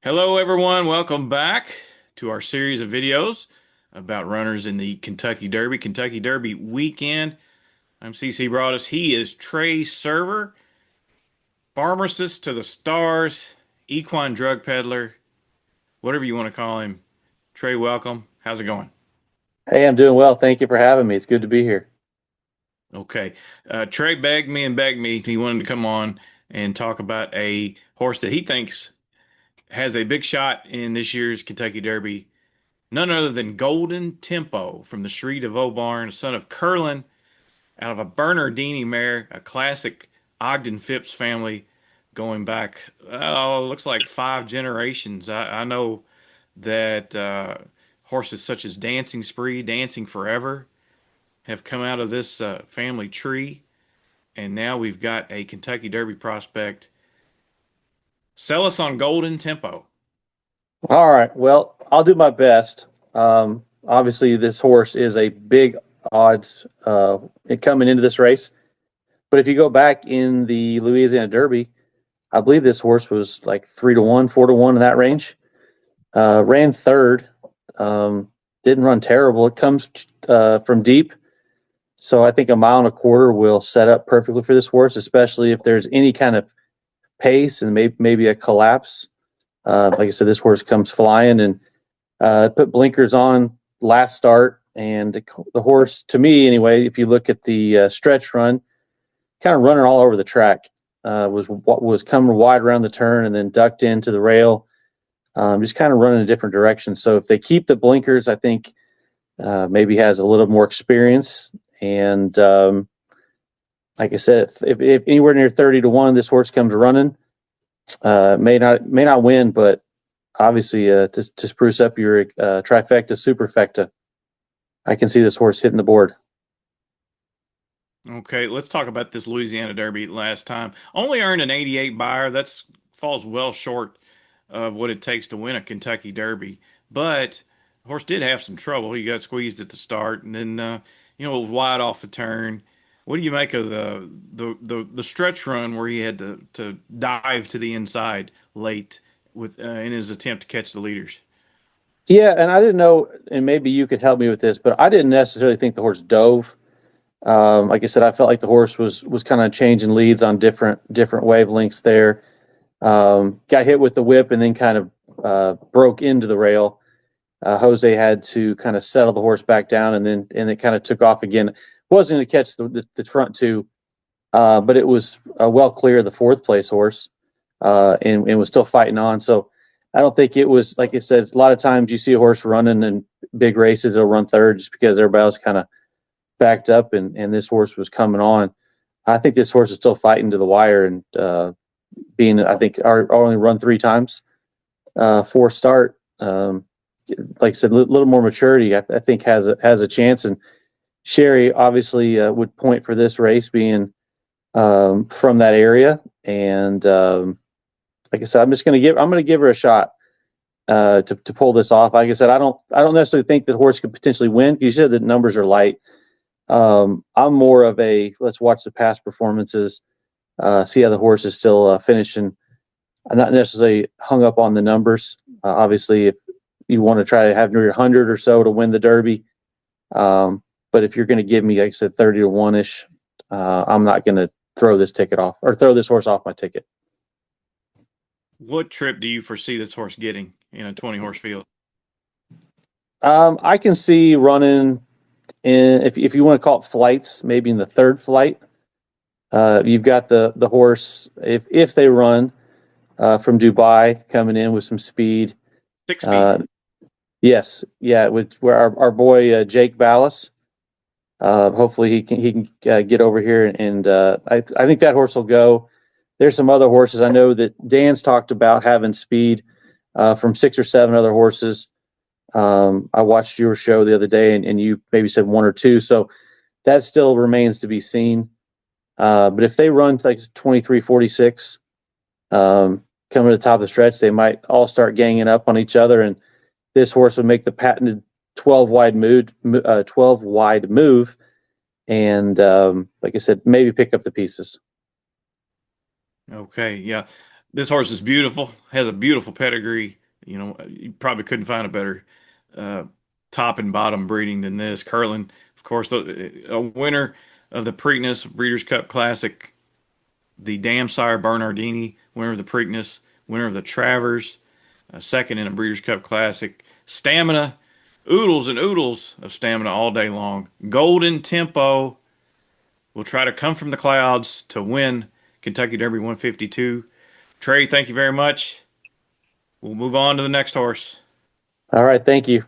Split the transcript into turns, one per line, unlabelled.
Hello, everyone. Welcome back to our series of videos about runners in the Kentucky Derby weekend. I'm CC Broaddus. He is Trey Server, pharmacist to the stars, equine drug peddler, whatever you want to call him. Trey, welcome. How's it going?
Hey, I'm doing well. Thank you for having me. It's good to be here.
Okay. Trey begged me and begged me. He wanted to come on and talk about a horse that he thinks has a big shot in this year's Kentucky Derby. None other than Golden Tempo from the Shreed of Obarn, son of Curlin, out of a Bernardini mare, a classic Ogden Phipps family going back, looks like 5 generations. I know that horses such as Dancing Spree, Dancing Forever have come out of this family tree, and now we've got a Kentucky Derby prospect. Sell us on Golden Tempo.
All right. Well, I'll do my best. Obviously, this horse is a big odds coming into this race. But if you go back in the Louisiana Derby, I believe this horse was like 3-1, 4-1 in that range. Ran third. Didn't run terrible. It comes from deep. So I think a mile and a quarter will set up perfectly for this horse, especially if there's any kind of pace and maybe a collapse. Like I said, this horse comes flying and put blinkers on last start. And the horse, to me anyway, if you look at the stretch run, kind of running all over the track, was coming wide around the turn and then ducked into the rail, just kind of running a different direction. So if they keep the blinkers, I think maybe has a little more experience. And like I said, if anywhere near 30-1, this horse comes running. May not win, but obviously to spruce up your trifecta superfecta, I can see this horse hitting the board.
Okay, let's talk about this Louisiana Derby last time. Only earned an 88 buyer. That's falls well short of what it takes to win a Kentucky Derby. But the horse did have some trouble. He got squeezed at the start, and then was wide off the turn. What do you make of the stretch run where he had to dive to the inside late with in his attempt to catch the leaders?
Yeah, and I didn't know, and maybe you could help me with this, but I didn't necessarily think the horse dove. Like I said, I felt like the horse was kind of changing leads on different wavelengths there. Got hit with the whip and then kind of broke into the rail. Jose had to kind of settle the horse back down, and it kind of took off again. Wasn't going to catch the front two, but it was well clear of the fourth place horse, and was still fighting on. So I don't think it was, like I said, a lot of times you see a horse running in big races, it'll run third just because everybody else kind of backed up, and this horse was coming on. I think this horse is still fighting to the wire, and being, I think, our only run 3 times for start. Like I said, a little more maturity, I think has a chance. And Sherry obviously would point for this race being from that area. And like I said, I'm gonna give her a shot to pull this off. Like I said, I don't necessarily think the horse could potentially win because you said the numbers are light. I'm more of a let's watch the past performances, see how the horse is still finishing. I'm not necessarily hung up on the numbers. Obviously, if you want to try to have near 100 or so to win the Derby, but if you're going to give me, like I said, 30-1 ish, I'm not going to throw this ticket off or throw this horse off my ticket.
What trip do you foresee this horse getting in a 20 horse field?
I can see running in, if you want to call it flights, maybe in the third flight. You've got the horse if they run from Dubai coming in with some speed.
6 speed.
Uh, yes, yeah, with where our boy Jake Ballas. Hopefully he can get over here, and I think that horse will go. There's some other horses I know that Dan's talked about having speed from 6 or 7 other horses. I watched your show the other day, and you maybe said 1 or 2, so that still remains to be seen. But if they run like 23:46, coming to the top of the stretch, they might all start ganging up on each other, and this horse would make the patented 12 wide move, and like I said, maybe pick up the pieces.
Okay, yeah. This horse is beautiful, has a beautiful pedigree. You know, you probably couldn't find a better uh, top and bottom breeding than this. Curlin, of course, a winner of the Preakness Breeders' Cup Classic, the Dam Sire Bernardini, winner of the Preakness, winner of the Travers, second in a Breeders' Cup Classic. Stamina, oodles and oodles of stamina all day long. Golden Tempo will try to come from the clouds to win Kentucky Derby 152. Trey, thank you very much. We'll move on to the next horse.
All right, thank you.